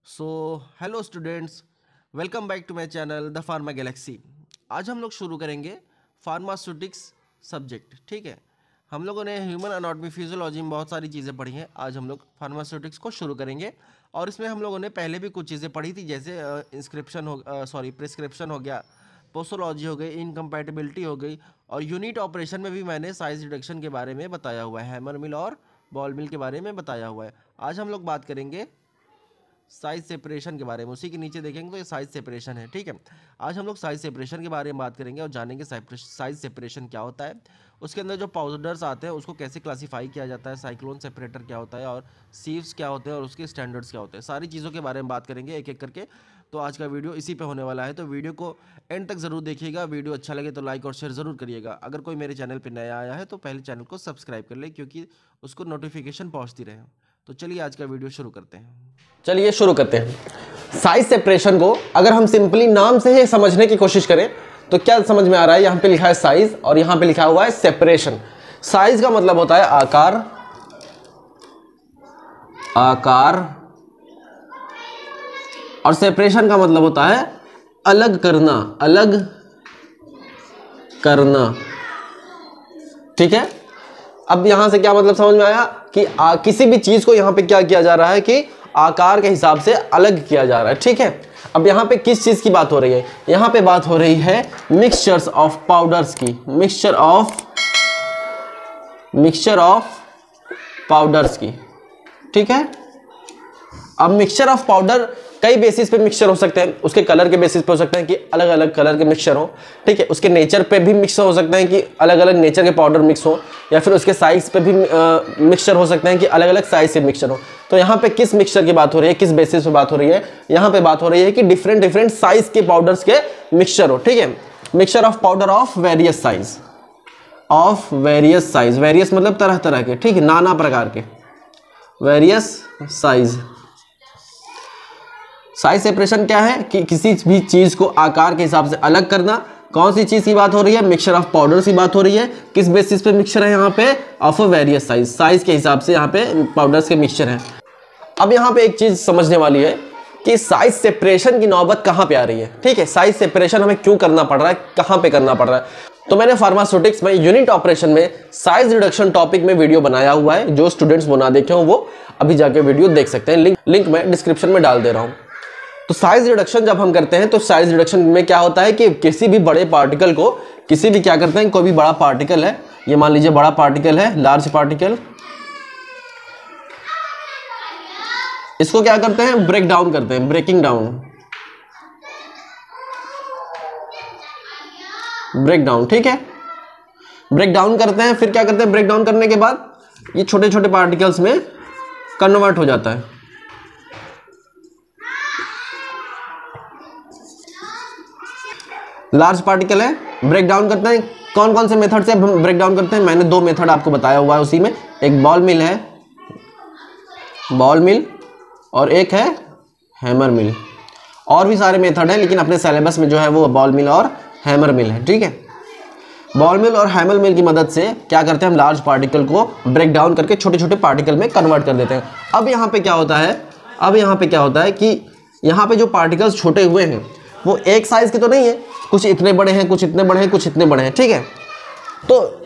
So hello students, welcome back to my channel the pharma galaxy. आज हम लोग शुरू करेंगे फार्मास्यूटिक्स सब्जेक्ट। ठीक है, हम लोगों ने ह्यूमन एनाटॉमी फिजियोलॉजी में बहुत सारी चीज़ें पढ़ी हैं। आज हम लोग फार्मास्यूटिक्स को शुरू करेंगे और इसमें हम लोगों ने पहले भी कुछ चीज़ें पढ़ी थी, जैसे प्रिस्क्रिप्शन हो गया, पोस्टोलॉजी हो गई, इनकम्पैटिबिलिटी हो गई, और यूनिट ऑपरेशन में भी मैंने साइज रिडक्शन के बारे में बताया हुआ है, हैमर मिल और बॉल मिल के बारे में बताया हुआ है। आज हम लोग बात करेंगे साइज सेपरेशन के बारे में। उसी के नीचे देखेंगे तो ये साइज सेपरेशन है। ठीक है, आज हम लोग साइज सेपरेशन के बारे में बात करेंगे और जानेंगे साइज सेपरेशन क्या होता है, उसके अंदर जो पाउडर्स आते हैं उसको कैसे क्लासीफाई किया जाता है, साइक्लोन सेपरेटर क्या होता है, और सीव्स क्या होते हैं, और उसके स्टैंडर्ड्स क्या होते हैं। सारी चीज़ों के बारे में बात करेंगे एक एक करके। तो आज का वीडियो इसी पे होने वाला है, तो वीडियो को एंड तक ज़रूर देखिएगा। वीडियो अच्छा लगे तो लाइक और शेयर ज़रूर करिएगा। अगर कोई मेरे चैनल पर नया आया है तो पहले चैनल को सब्सक्राइब कर ले, क्योंकि उसको नोटिफिकेशन पहुँचती रहे। तो चलिए आज का वीडियो शुरू करते हैं। चलिए शुरू करते हैं। साइज सेपरेशन को अगर हम सिंपली नाम से ही समझने की कोशिश करें तो क्या समझ में आ रहा है, यहां पे लिखा है साइज और यहां पे लिखा हुआ है सेपरेशन। साइज का मतलब होता है आकार और सेपरेशन का मतलब होता है अलग करना। ठीक है, अब यहां से क्या मतलब समझ में आया कि किसी भी चीज को यहां पे क्या किया जा रहा है कि आकार के हिसाब से अलग किया जा रहा है। ठीक है, अब यहां पे किस चीज की बात हो रही है? यहां पे बात हो रही है मिक्सचर्स ऑफ पाउडर्स की, मिक्सचर ऑफ पाउडर्स की। ठीक है, अब मिक्सचर ऑफ पाउडर कई बेसिस पे मिक्सचर हो सकते हैं। उसके कलर के बेसिस पे हो सकते हैं कि अलग अलग कलर के मिक्सचर हो। ठीक है, उसके नेचर पे भी मिक्सचर हो सकते हैं कि अलग अलग नेचर के पाउडर मिक्स हो, या फिर उसके साइज पे भी मिक्सचर हो सकते हैं कि अलग अलग साइज से मिक्सचर हो। तो यहाँ पे किस मिक्सचर की बात हो रही है, किस बेसिस पे बात हो रही है? यहाँ पे बात हो रही है कि डिफरेंट साइज के पाउडर्स के मिक्सचर हो। ठीक है, mixture of powder of various size, various मतलब तरह तरह के, ठीक है, नाना प्रकार के, वेरियस साइज। साइज सेपरेशन क्या है कि किसी भी चीज को आकार के हिसाब से अलग करना। कौन सी चीज की बात हो रही है? मिक्सचर ऑफ पाउडर की बात हो रही है। किस बेसिस पे मिक्सचर है? यहाँ पे ऑफ वेरियस साइज, साइज के हिसाब से यहाँ पे पाउडर्स के मिक्सचर है। अब यहाँ पे एक चीज समझने वाली है कि साइज सेपरेशन की नौबत कहाँ पे आ रही है। ठीक है, साइज सेपरेशन हमें क्यों करना पड़ रहा है, कहाँ पे करना पड़ रहा है? तो मैंने फार्मास्यूटिक्स में यूनिट ऑपरेशन में साइज रिडक्शन टॉपिक में वीडियो बनाया हुआ है। जो स्टूडेंट्स वो ना देखे हो वो अभी जाके वीडियो देख सकते हैं, लिंक मैं डिस्क्रिप्शन में डाल दे रहा हूँ। तो साइज रिडक्शन जब हम करते हैं तो साइज रिडक्शन में क्या होता है कि किसी भी बड़े पार्टिकल को, किसी भी क्या करते हैं, कोई भी बड़ा पार्टिकल है, ये मान लीजिए बड़ा पार्टिकल है, लार्ज पार्टिकल, इसको क्या करते हैं? ब्रेक डाउन करते हैं, ब्रेक डाउन। ठीक है, ब्रेक डाउन करते हैं, फिर क्या करते हैं? ब्रेक डाउन करने के बाद ये छोटे छोटे पार्टिकल्स में कन्वर्ट हो जाता है। लार्ज पार्टिकल है, ब्रेक डाउन करते हैं। कौन कौन से मेथड से हम ब्रेक डाउन करते हैं? मैंने दो मेथड आपको बताया हुआ है उसी में। एक बॉल मिल है, और एक है हैमर मिल। और भी सारे मेथड हैं, लेकिन अपने सिलेबस में जो है वो बॉल मिल और हैमर मिल है। ठीक है, बॉल मिल और हैमर मिल की मदद से क्या करते हैं? हम लार्ज पार्टिकल को ब्रेक डाउन करके छोटे छोटे पार्टिकल में कन्वर्ट कर देते हैं। अब यहाँ पे क्या होता है कि यहाँ पे जो पार्टिकल्स छोटे हुए हैं वो एक साइज के तो नहीं है, कुछ इतने बड़े हैं, कुछ इतने बड़े हैं, कुछ इतने बड़े हैं। ठीक है, तो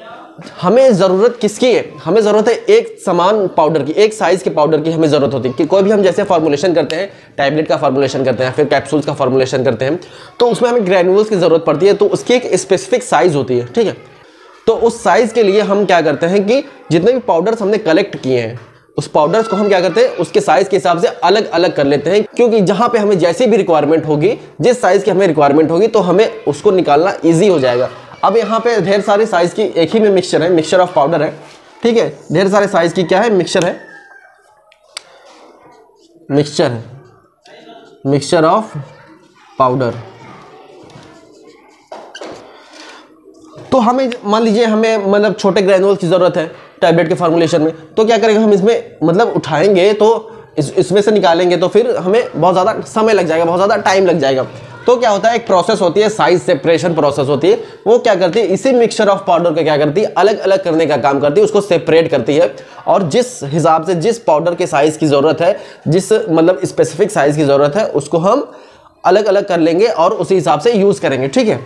हमें ज़रूरत किसकी है? हमें ज़रूरत है एक समान पाउडर की, एक साइज के पाउडर की हमें ज़रूरत होती है। कि कोई भी हम जैसे फॉर्मुलेशन करते हैं, टैबलेट का फॉर्मुलेशन करते हैं, फिर कैप्सूल्स का फॉर्मुलेशन करते हैं, तो उसमें हमें ग्रैन्यूल्स की ज़रूरत पड़ती है। तो उसकी एक स्पेसिफिक साइज होती है। ठीक है, तो उस साइज के लिए हम क्या करते हैं कि जितने भी पाउडर्स हमने कलेक्ट किए हैं उस पाउडर्स को हम क्या करते हैं? उसके साइज के हिसाब से अलग अलग कर लेते हैं, क्योंकि जहां पे हमें जैसी भी रिक्वायरमेंट होगी, जिस साइज की हमें रिक्वायरमेंट होगी, तो हमें उसको निकालना ईजी हो जाएगा। अब यहाँ पे ढेर सारे साइज की एक ही में मिक्सचर है, मिक्सचर ऑफ पाउडर है। ठीक है, ढेर सारे साइज की क्या है? Mixture of powder. तो हमें मान लीजिए हमें मतलब छोटे ग्रैन्यूल्स की जरूरत है टैबलेट के फॉर्मुलेशन में, तो क्या करेंगे? हम इसमें मतलब उठाएंगे तो इसमें से निकालेंगे तो फिर हमें बहुत ज़्यादा समय लग जाएगा, बहुत ज़्यादा टाइम लग जाएगा। तो क्या होता है, एक प्रोसेस होती है साइज सेपरेशन प्रोसेस होती है, वो क्या करती है इसी मिक्सचर ऑफ पाउडर को क्या करती है अलग अलग करने का काम करती है, उसको सेपरेट करती है और जिस हिसाब से जिस पाउडर के साइज की जरूरत है, जिस मतलब स्पेसिफिक साइज की जरूरत है उसको हम अलग अलग कर लेंगे और उसी हिसाब से यूज करेंगे। ठीक है,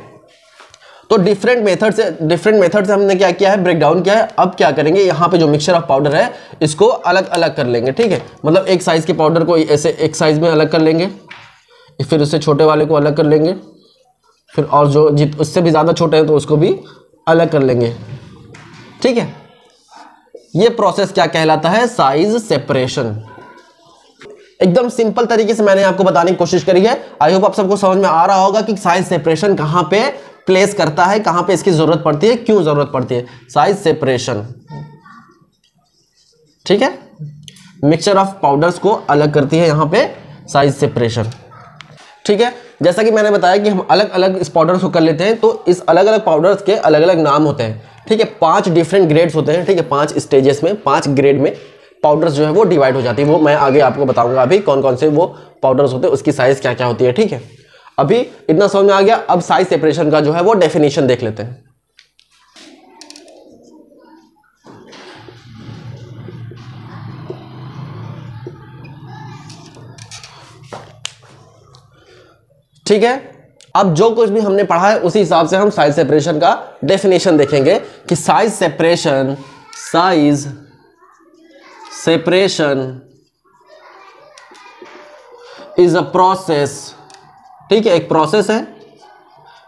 तो डिफरेंट मेथड से हमने क्या किया है, ब्रेक डाउन किया है। अब क्या करेंगे, यहाँ पे जो मिक्सचर ऑफ पाउडर है इसको अलग अलग कर लेंगे। ठीक है, मतलब एक साइज के पाउडर को ऐसे एक साइज में अलग कर लेंगे, फिर उससे छोटे वाले को अलग कर लेंगे, फिर और जो उससे भी ज़्यादा छोटे हैं तो उसको भी अलग कर लेंगे। ठीक है, ये प्रोसेस क्या कहलाता है, साइज सेपरेशन। एकदम सिंपल तरीके से मैंने आपको बताने की कोशिश करी है। आई होप आप सबको समझ में आ रहा होगा कि साइज सेपरेशन कहाँ पे प्लेस करता है, कहाँ पे इसकी जरूरत पड़ती है, क्यों जरूरत पड़ती है, साइज सेपरेशन। ठीक है, मिक्सचर ऑफ पाउडर्स को अलग करती है यहाँ पे साइज सेपरेशन। ठीक है, जैसा कि मैंने बताया कि हम अलग अलग इस पाउडर्स को कर लेते हैं, तो इस अलग अलग पाउडर्स के अलग अलग नाम होते हैं। ठीक है, 5 डिफरेंट ग्रेड्स होते हैं। ठीक है, 5 स्टेजेस में 5 ग्रेड में पाउडर्स जो है वो डिवाइड हो जाती है। वो मैं आगे आपको बताऊंगा अभी कौन कौन से वो पाउडर्स होते हैं, उसकी साइज क्या क्या होती है। ठीक है, अभी इतना समझ में आ गया। अब साइज सेपरेशन का जो है वो डेफिनेशन देख लेते हैं। ठीक है, अब जो कुछ भी हमने पढ़ा है उसी हिसाब से हम साइज सेपरेशन का डेफिनेशन देखेंगे कि size separation is a process. ठीक है, एक प्रोसेस है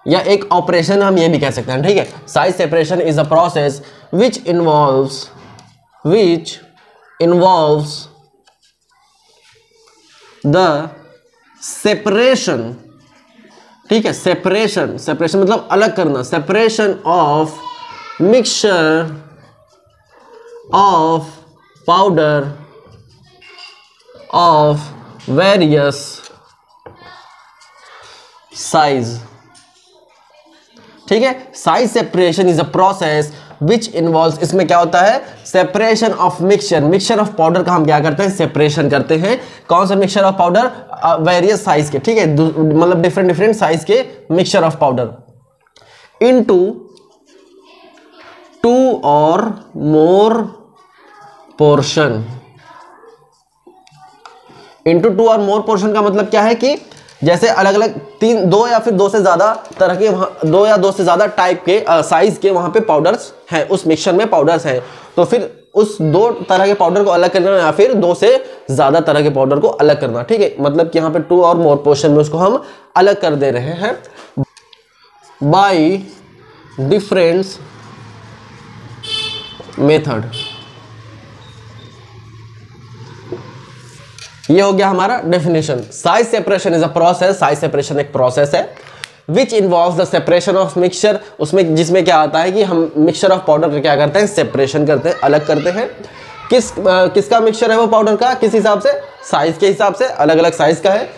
या एक ऑपरेशन हम ये भी कह सकते हैं। ठीक है, size separation is a process which involves the separation. ठीक है, सेपरेशन मतलब अलग करना, separation of mixture of powder of various size. ठीक है, size separation is a process which involves, इसमें क्या होता है, separation of mixture of powder का हम क्या करते हैं, सेपरेशन करते हैं। कौन सा mixture of powder, various size के। ठीक है, मतलब डिफरेंट साइज के मिक्सचर ऑफ पाउडर इनटू 2 और मोर पोर्शन। इनटू 2 और मोर पोर्शन का मतलब क्या है कि जैसे अलग अलग 2 या फिर 2 से ज्यादा तरह के, 2 या 2 से ज्यादा टाइप के साइज के वहां पे पाउडर्स हैं, उस मिक्सचर में पाउडर्स हैं, तो फिर उस 2 तरह के पाउडर को अलग करना या फिर 2 से ज्यादा तरह के पाउडर को अलग करना। ठीक है, मतलब कि यहाँ पे 2 और मोर पोर्शन में उसको हम अलग कर दे रहे हैं बाय डिफरेंस मेथड। ये हो गया हमारा definition. Size separation is a process, size separation एक प्रोसेस है which involves the separation of mixture, उसमें जिसमें क्या आता है कि हम मिक्सचर ऑफ पाउडर का क्या करते हैं, सेपरेशन करते हैं, अलग करते हैं। किसका मिक्सचर है वो पाउडर का, किस हिसाब से, साइज के हिसाब से, अलग अलग साइज का है।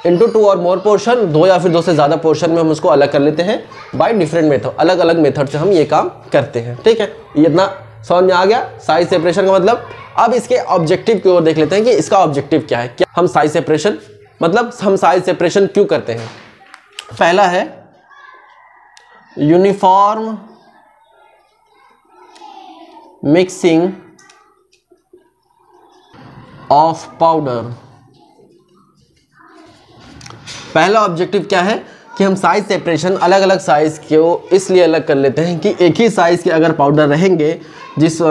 इंटू 2 और मोर पोर्शन, 2 या फिर 2 से ज़्यादा पोर्शन में हम उसको अलग कर लेते हैं बाय डिफरेंट मेथड, अलग अलग मेथड से हम ये काम करते हैं। ठीक है, ये इतना समझ में आ गया साइज सेपरेशन का मतलब। अब इसके ऑब्जेक्टिव की ओर देख लेते हैं कि इसका ऑब्जेक्टिव क्या है, क्या हम साइज सेपरेशन मतलब हम साइज सेपरेशन क्यों करते हैं। पहला है यूनिफॉर्म मिक्सिंग ऑफ पाउडर। पहला ऑब्जेक्टिव क्या है कि हम साइज सेपरेशन अलग अलग साइज को इसलिए अलग कर लेते हैं कि एक ही साइज के अगर पाउडर रहेंगे, जिस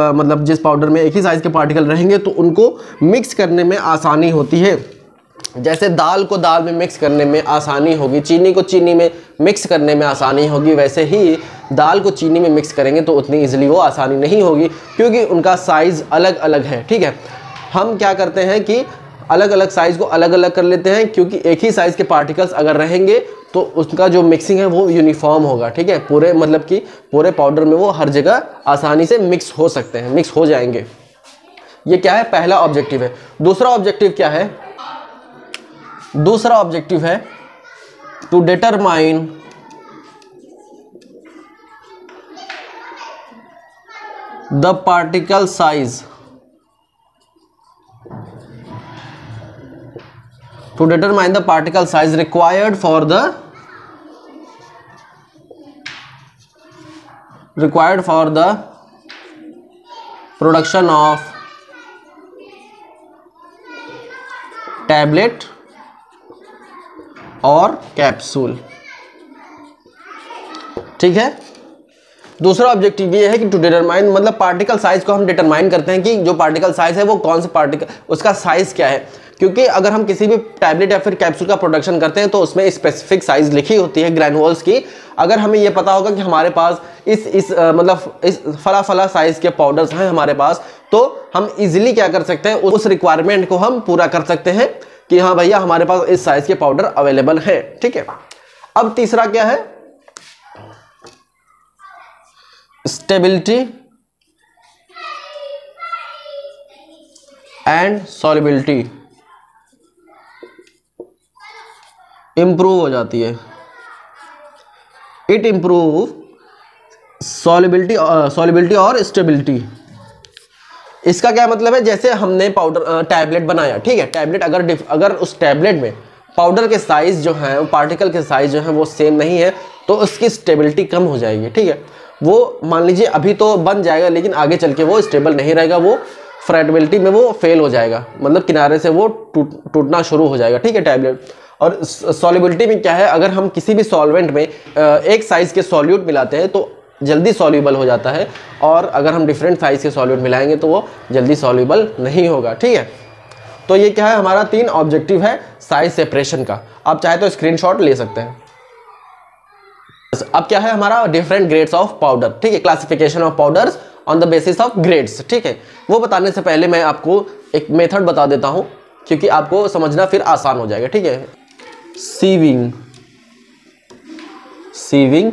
पाउडर में एक ही साइज के पार्टिकल रहेंगे तो उनको मिक्स करने में आसानी होती है। जैसे दाल को दाल में मिक्स करने में आसानी होगी, चीनी को चीनी में मिक्स करने में आसानी होगी, वैसे ही दाल को चीनी में मिक्स करेंगे तो उतनी ईजिली वो आसानी नहीं होगी क्योंकि उनका साइज़ अलग अलग है। ठीक है, हम क्या करते हैं कि अलग अलग साइज़ को अलग अलग कर लेते हैं क्योंकि एक ही साइज़ के पार्टिकल्स अगर रहेंगे तो उसका जो मिक्सिंग है वो यूनिफॉर्म होगा। ठीक है, पूरे मतलब कि पूरे पाउडर में वो हर जगह आसानी से मिक्स हो सकते हैं, मिक्स हो जाएंगे। ये क्या है, पहला ऑब्जेक्टिव है। दूसरा ऑब्जेक्टिव क्या है, दूसरा ऑब्जेक्टिव है to determine the particle size, to determine the particle size required for the required for the production of tablet और कैप्सूल। ठीक है। दूसरा ऑब्जेक्टिव ये है कि टू डिटरमाइन, मतलब पार्टिकल साइज को हम डिटरमाइन करते हैं कि जो पार्टिकल साइज है वो कौन से पार्टिकल, उसका साइज क्या है। क्योंकि अगर हम किसी भी टैबलेट या फिर कैप्सूल का प्रोडक्शन करते हैं तो उसमें स्पेसिफिक साइज लिखी होती है ग्रैन्युल्स की। अगर हमें ये पता होगा कि हमारे पास मतलब इस फला फला साइज के पाउडर्स हैं हमारे पास, तो हम इजीली क्या कर सकते हैं, उस रिक्वायरमेंट को हम पूरा कर सकते हैं कि हाँ भैया हमारे पास इस साइज के पाउडर अवेलेबल है। ठीक है। अब तीसरा क्या है, स्टेबिलिटी एंड सॉल्युबिलिटी इंप्रूव हो जाती है। इट इंप्रूव सॉल्युबिलिटी और स्टेबिलिटी। इसका क्या मतलब है, जैसे हमने पाउडर टैबलेट बनाया, ठीक है, टैबलेट अगर उस टैबलेट में पाउडर के साइज जो है, पार्टिकल के साइज जो है वो सेम नहीं है तो उसकी स्टेबिलिटी कम हो जाएगी। ठीक है। वो मान लीजिए अभी तो बन जाएगा लेकिन आगे चल के वो स्टेबल नहीं रहेगा, वो फ्रेटेबिलिटी में वो फेल हो जाएगा, मतलब किनारे से वो टूटना शुरू हो जाएगा। ठीक है, टैबलेट। और सॉल्युबिलिटी में क्या है, अगर हम किसी भी सॉल्वेंट में एक साइज के सॉल्यूट मिलाते हैं तो जल्दी सॉल्यूबल हो जाता है, और अगर हम डिफरेंट साइज के सॉल्यूट मिलाएंगे तो वो जल्दी सॉल्यूबल नहीं होगा। ठीक है। तो ये क्या है, हमारा 3 ऑब्जेक्टिव है साइज सेपरेशन का। आप चाहे तो स्क्रीनशॉट ले सकते हैं। अब क्या है हमारा, डिफरेंट ग्रेड्स ऑफ पाउडर। ठीक है, classification of powders on the basis of grades. ठीक है। वो बताने से पहले मैं आपको एक मेथड बता देता हूं क्योंकि आपको समझना फिर आसान हो जाएगा। ठीक है। सीविंग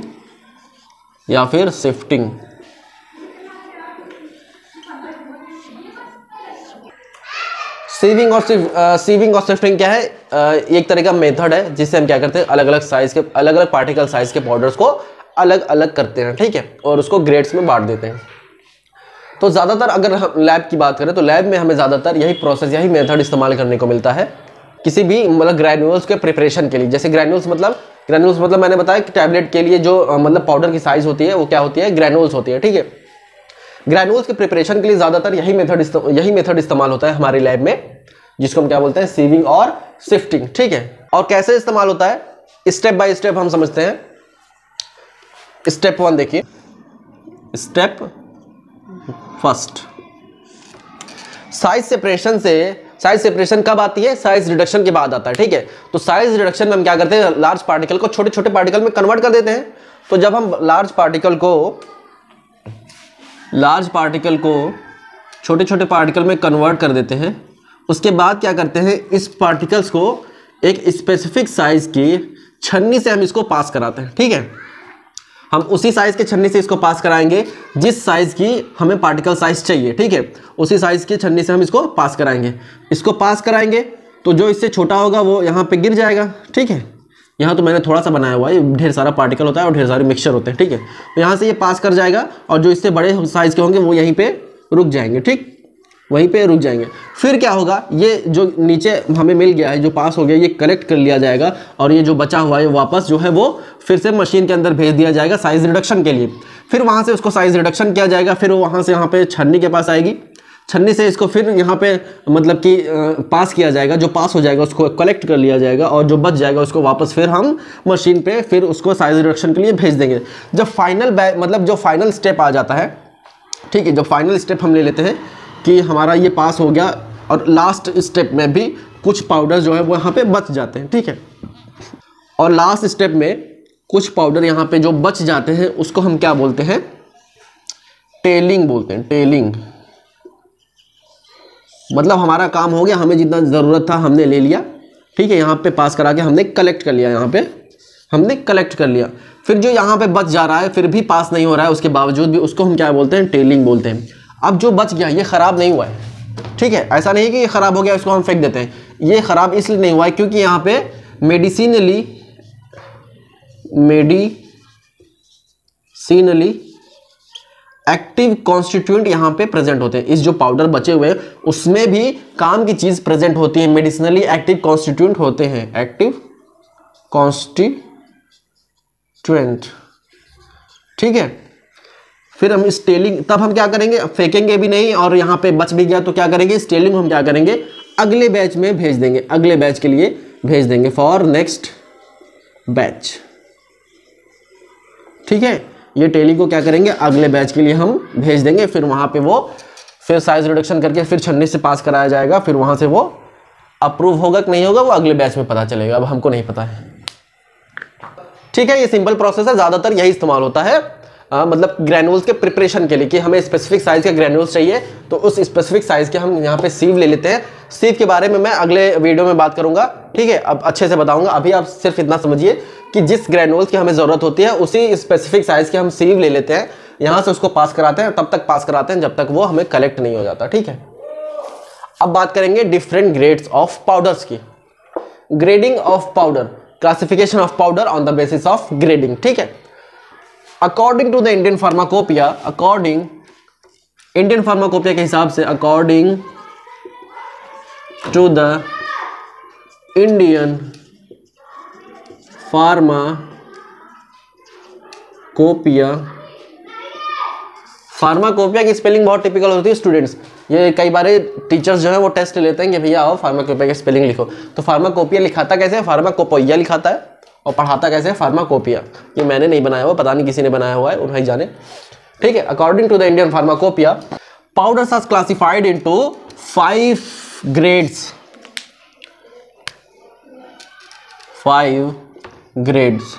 या फिर शिफ्टिंग। सीविंग और शिफ्टिंग क्या है, एक तरह का मेथड है जिससे हम क्या करते हैं, अलग अलग पार्टिकल साइज के पाउडर्स को अलग अलग करते हैं। ठीक है। और उसको ग्रेड्स में बांट देते हैं। तो ज़्यादातर अगर हम लैब की बात करें तो लैब में हमें ज़्यादातर यही मेथड इस्तेमाल करने को मिलता है किसी भी मतलब ग्रैन्यूल्स के प्रिपरेशन के लिए। जैसे ग्रैन्यूल्स मतलब मैंने बताया कि टैबलेट के लिए जो मतलब पाउडर की साइज होती है वो क्या होती है, ग्रैन्यूल्स होती है। ठीक है। ग्रैन्यूल्स के प्रिपरेशन के लिए ज़्यादातर यही मेथड इस्तेमाल होता है हमारे लैब में, जिसको हम क्या बोलते हैं, सीविंग और शिफ्टिंग। ठीक है। और कैसे इस्तेमाल होता है, स्टेप बाय स्टेप हम समझते हैं। स्टेप 1 देखिए। स्टेप फर्स्ट, साइज सेपरेशन कब आती है, साइज रिडक्शन के बाद आता है। ठीक है। तो साइज रिडक्शन में हम क्या करते हैं, लार्ज पार्टिकल को छोटे छोटे पार्टिकल में कन्वर्ट कर देते हैं। तो जब हम लार्ज पार्टिकल को छोटे छोटे पार्टिकल में कन्वर्ट कर देते हैं, उसके बाद क्या करते हैं, इस पार्टिकल्स को एक स्पेसिफिक साइज की छन्नी से हम इसको पास कराते हैं। ठीक है। हम उसी साइज के छन्नी से इसको पास कराएंगे जिस साइज की हमें पार्टिकल साइज चाहिए। ठीक है। उसी साइज की छन्नी से हम इसको पास कराएंगे। तो जो इससे छोटा होगा वो यहाँ पे गिर जाएगा। ठीक है। यहाँ तो मैंने थोड़ा सा बनाया हुआ है, ढेर सारा पार्टिकल होता है और ढेर सारे मिक्सचर होते हैं। ठीक है। तो यहाँ से ये पास कर जाएगा और जो इससे बड़े साइज के होंगे वो यहीं पे रुक जाएंगे। ठीक, वहीं पे रुक जाएंगे। फिर क्या होगा, ये जो नीचे हमें मिल गया है, जो पास हो गया, ये कलेक्ट कर लिया जाएगा और ये जो बचा हुआ है वापस जो है वो फिर से मशीन के अंदर भेज दिया जाएगा साइज रिडक्शन के लिए। फिर वहाँ से उसको साइज रिडक्शन किया जाएगा, फिर वो वहाँ से यहाँ पे छन्नी के पास आएगी, छन्नी से इसको फिर यहाँ पे मतलब कि पास किया जाएगा। जो पास हो जाएगा उसको कलेक्ट कर लिया जाएगा और जो बच जाएगा उसको वापस फिर हम मशीन पे फिर उसको साइज रिडक्शन के लिए भेज देंगे। जब फाइनल स्टेप आ जाता है, ठीक है, जब फाइनल स्टेप हम ले लेते हैं कि हमारा ये पास हो गया और लास्ट स्टेप में भी कुछ पाउडर जो है वो यहाँ पे बच जाते हैं। ठीक है। और लास्ट स्टेप में कुछ पाउडर यहाँ पे जो बच जाते हैं उसको हम क्या बोलते हैं, टेलिंग बोलते हैं। टेलिंग मतलब हमारा काम हो गया, हमें जितना ज़रूरत था हमने ले लिया। ठीक है। यहाँ पे पास करा के हमने कलेक्ट कर लिया, यहाँ पे हमने कलेक्ट कर लिया। फिर जो यहाँ पे बच जा रहा है फिर भी पास नहीं हो रहा है उसके बावजूद भी, उसको हम क्या बोलते हैं, टेलिंग बोलते हैं। अब जो बच गया ये ख़राब नहीं हुआ है। ठीक है। ऐसा नहीं कि ये ख़राब हो गया इसको हम फेंक देते हैं, ये ख़राब इसलिए नहीं हुआ है क्योंकि यहाँ पे मेडिसिनली एक्टिव कॉन्स्टिट्यूएंट यहाँ पे प्रेजेंट होते हैं। इस जो पाउडर बचे हुए हैं उसमें भी काम की चीज़ प्रेजेंट होती है, मेडिसिनली एक्टिव कॉन्स्टिट्यूएंट होते हैं, एक्टिव कॉन्स्टिट्यूएंट। ठीक है। फिर हम इस टेलिंग, तब हम क्या करेंगे, फेंकेंगे भी नहीं और यहाँ पे बच भी गया तो क्या करेंगे, इस टेलिंग को हम क्या करेंगे, अगले बैच में भेज देंगे, अगले बैच के लिए भेज देंगे, फॉर नेक्स्ट बैच। ठीक है, ये टेलिंग को क्या करेंगे, अगले बैच के लिए हम भेज देंगे, फिर वहाँ पे वो फिर साइज रिडक्शन करके फिर छन्नी से पास कराया जाएगा, फिर वहाँ से वो अप्रूव होगा कि नहीं होगा वो अगले बैच में पता चलेगा, अब हमको नहीं पता है। ठीक है, ये सिंपल प्रोसेस है, ज़्यादातर यही इस्तेमाल होता है मतलब ग्रैन्यूल्स के प्रिपरेशन के लिए, कि हमें स्पेसिफिक साइज के ग्रैन्यूल्स चाहिए तो उस स्पेसिफिक साइज के हम यहाँ पे सीव ले लेते हैं। सीव के बारे में मैं अगले वीडियो में बात करूंगा, ठीक है, अब अच्छे से बताऊंगा। अभी आप सिर्फ इतना समझिए कि जिस ग्रैन्यूल्स की हमें ज़रूरत होती है उसी स्पेसिफिक साइज के हम सीव ले लेते हैं, यहाँ से उसको पास कराते हैं, तब तक पास कराते हैं जब तक वो हमें कलेक्ट नहीं हो जाता। ठीक है, अब बात करेंगे डिफरेंट ग्रेड्स ऑफ पाउडर्स की। Grading of powder, classification of powder on the basis of grading. ठीक है, according to the Indian pharmacopoeia, according Indian pharmacopoeia के हिसाब से, according to the Indian pharmacopoeia, pharmacopoeia की स्पेलिंग बहुत टिपिकल होती है स्टूडेंट्स, ये कई बार टीचर्स जो है वो टेस्ट लेते हैं कि भैया आओ फार्माकोपिया की स्पेलिंग लिखो, तो फार्माकोपिया लिखाता कैसे है, फार्माकोपोइया लिखाता है, और पढ़ाता कैसे है, फार्माकोपिया। ये मैंने नहीं बनाया हुआ, पता नहीं किसी ने बनाया हुआ है, उन्हें जाने। ठीक है, according to the Indian pharmacopoeia, powders are classified into 5 grades, 5 grades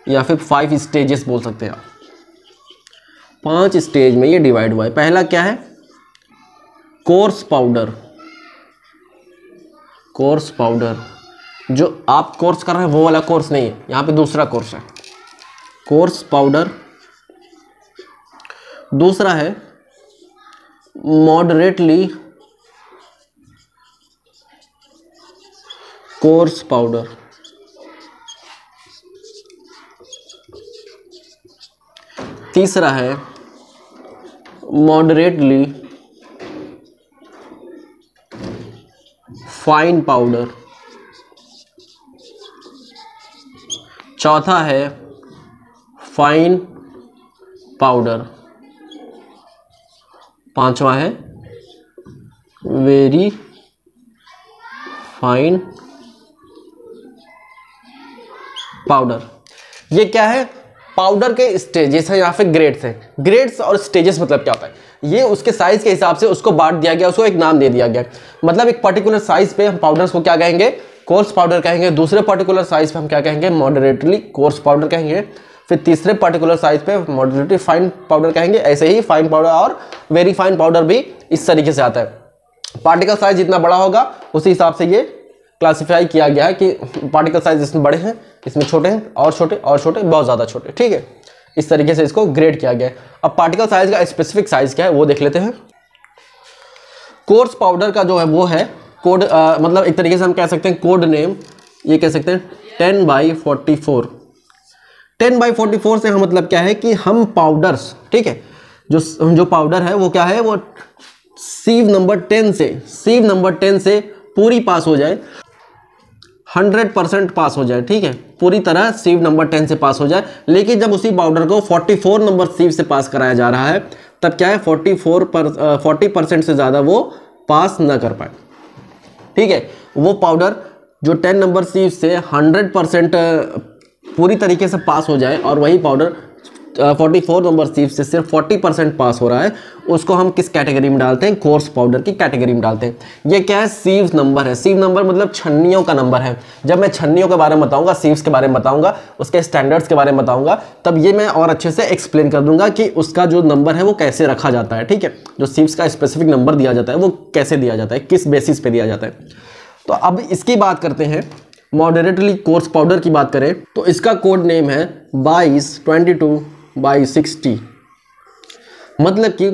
या फिर 5 स्टेजेस बोल सकते हैं आप। 5 स्टेज में ये डिवाइड हुआ है। पहला क्या है, कोर्स पाउडर। कोर्स पाउडर, जो आप कोर्स कर रहे हैं वो वाला कोर्स नहीं है, यहाँ पे दूसरा कोर्स है, कोर्स पाउडर। दूसरा है मॉडरेटली कोर्स पाउडर। तीसरा है मॉडरेटली फाइन पाउडर। चौथा है फाइन पाउडर। पांचवा है वेरी फाइन पाउडर। ये क्या है, पाउडर के स्टेजेस हैं या फिर ग्रेड्स हैं। ग्रेड्स और स्टेजेस मतलब क्या होता है, ये उसके साइज के हिसाब से उसको बांट दिया गया, उसको एक नाम दे दिया गया। मतलब एक पर्टिकुलर साइज पे हम पाउडर्स को क्या कहेंगे, कोर्स पाउडर कहेंगे। दूसरे पर्टिकुलर साइज पे हम क्या कहेंगे, मॉडरेटली कोर्स पाउडर कहेंगे। फिर तीसरे पर्टिकुलर साइज पे मॉडरेटली फाइन पाउडर कहेंगे। ऐसे ही फाइन पाउडर और वेरी फाइन पाउडर भी इस तरीके से आता है। पार्टिकल साइज जितना बड़ा होगा उसी हिसाब से ये क्लासिफाई किया गया है कि पार्टिकल साइज इसमें बड़े हैं, इसमें छोटे हैं, और छोटे और छोटे, बहुत ज़्यादा छोटे। ठीक है, इस तरीके से इसको ग्रेड किया गया है। अब पार्टिकल साइज का स्पेसिफिक साइज क्या है वो देख लेते हैं। कोर्स पाउडर का जो है वो है कोड, मतलब एक तरीके से हम कह सकते हैं कोड नेम, ये कह सकते हैं 10/44। 10/44 से हम मतलब क्या है कि हम पाउडर्स, ठीक है, जो पाउडर है वो क्या है, वो सीव नंबर 10 से पूरी पास हो जाए, 100% पास हो जाए। ठीक है, पूरी तरह सीव नंबर 10 से पास हो जाए। लेकिन जब उसी पाउडर को 44 नंबर सीव से पास कराया जा रहा है तब क्या है, 40% से ज़्यादा वो पास ना कर पाए। ठीक है, वो पाउडर जो 10 नंबर सीव से 100% पूरी तरीके से पास हो जाए और वही पाउडर 44 नंबर सीव से सिर्फ 40% पास हो रहा है, उसको हम किस कैटेगरी में डालते हैं, कोर्स पाउडर की कैटेगरी में डालते हैं। ये क्या है, सीव्स नंबर है। सीव नंबर मतलब छन्नियों का नंबर है। जब मैं छन्नियों के बारे में बताऊंगा, सीव्स के बारे में बताऊंगा, उसके स्टैंडर्ड्स के बारे में बताऊंगा, तब ये मैं और अच्छे से एक्सप्लेन कर दूंगा कि उसका जो नंबर है वो कैसे रखा जाता है। ठीक है, जो सीव्स का स्पेसिफिक नंबर दिया जाता है वो कैसे दिया जाता है, किस बेसिस पे दिया जाता है। तो अब इसकी बात करते हैं, मॉडरेटली कोर्स पाउडर की बात करें तो इसका कोड नेम है 22/60। मतलब कि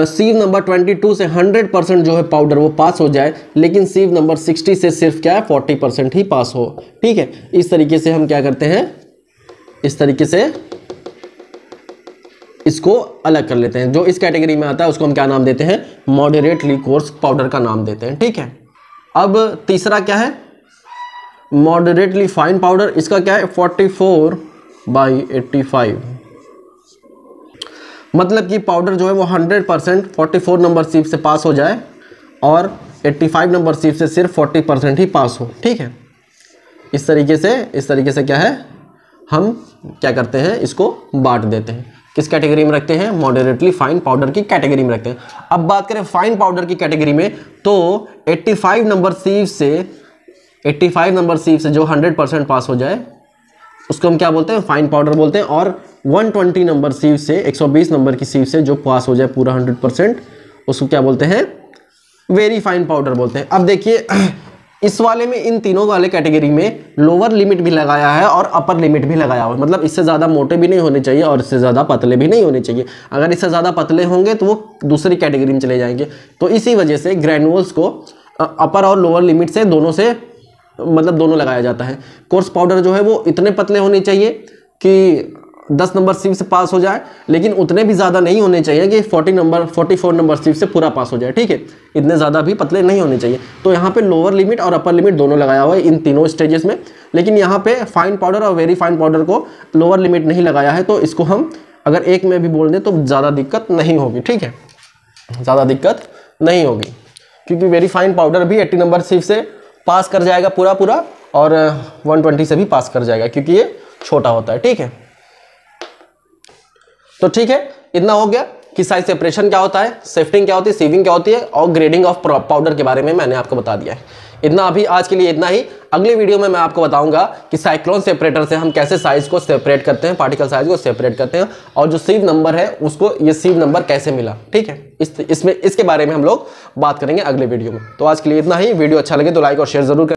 सीव नंबर 22 से 100% जो है पाउडर वो पास हो जाए, लेकिन सीव नंबर 60 से सिर्फ क्या है, 40% ही पास हो। ठीक है, इस तरीके से हम क्या करते हैं, इस तरीके से इसको अलग कर लेते हैं। जो इस कैटेगरी में आता है उसको हम क्या नाम देते हैं, मॉडरेटली कोर्स पाउडर का नाम देते हैं। ठीक है, अब तीसरा क्या है, मॉडरेटली फाइन पाउडर। इसका क्या है, 44/85। मतलब कि पाउडर जो है वो 100% 44 नंबर सीप से पास हो जाए और 85 नंबर सीप से सिर्फ 40% ही पास हो। ठीक है, इस तरीके से क्या है, हम क्या करते हैं, इसको बांट देते हैं। किस कैटेगरी में रखते हैं, मॉडरेटली फाइन पाउडर की कैटेगरी में रखते हैं। अब बात करें फाइन पाउडर की कैटेगरी में, तो 85 नंबर सीप से जो 100% पास हो जाए उसको हम क्या बोलते हैं, फाइन पाउडर बोलते हैं। और 120 नंबर सीप से, 120 नंबर की सीप से जो पास हो जाए पूरा 100%, उसको क्या बोलते हैं, वेरी फाइन पाउडर बोलते हैं। अब देखिए इस वाले में, इन तीनों वाले कैटेगरी में लोअर लिमिट भी लगाया है और अपर लिमिट भी लगाया हुआ है। मतलब इससे ज़्यादा मोटे भी नहीं होने चाहिए और इससे ज़्यादा पतले भी नहीं होने चाहिए। अगर इससे ज़्यादा पतले होंगे तो वो दूसरी कैटेगरी में चले जाएंगे। तो इसी वजह से ग्रैनुअल्स को अपर और लोअर लिमिट से दोनों लगाया जाता है। कोर्स पाउडर जो है वो इतने पतले होने चाहिए कि 10 नंबर सीप से पास हो जाए, लेकिन उतने भी ज़्यादा नहीं होने चाहिए कि 44 नंबर सीप से पूरा पास हो जाए। ठीक है, इतने ज़्यादा भी पतले नहीं होने चाहिए। तो यहाँ पे लोअर लिमिट और अपर लिमिट दोनों लगाया हुआ है इन तीनों स्टेजेस में। लेकिन यहाँ पे फाइन पाउडर और वेरी फाइन पाउडर को लोअर लिमिट नहीं लगाया है, तो इसको हम अगर एक में भी बोल दें तो ज़्यादा दिक्कत नहीं होगी। ठीक है, ज़्यादा दिक्कत नहीं होगी, क्योंकि वेरी फाइन पाउडर भी 80 नंबर सीप से पास कर जाएगा पूरा और 120 से भी पास कर जाएगा, क्योंकि ये छोटा होता है। ठीक है, तो ठीक है, इतना हो गया कि साइज सेपरेशन क्या होता है, सिफ्टिंग क्या होती है, सीविंग क्या होती है, और ग्रेडिंग ऑफ पाउडर के बारे में मैंने आपको बता दिया है। इतना अभी आज के लिए इतना ही। अगले वीडियो में मैं आपको बताऊंगा कि साइक्लोन सेपरेटर से हम कैसे साइज को सेपरेट करते हैं, पार्टिकल साइज को सेपरेट करते हैं, और जो सीव नंबर है उसको ये सीव नंबर कैसे मिला। ठीक है, इसके बारे में हम लोग बात करेंगे अगले वीडियो में। तो आज के लिए इतना ही। वीडियो अच्छा लगे तो लाइक और शेयर जरूर करें।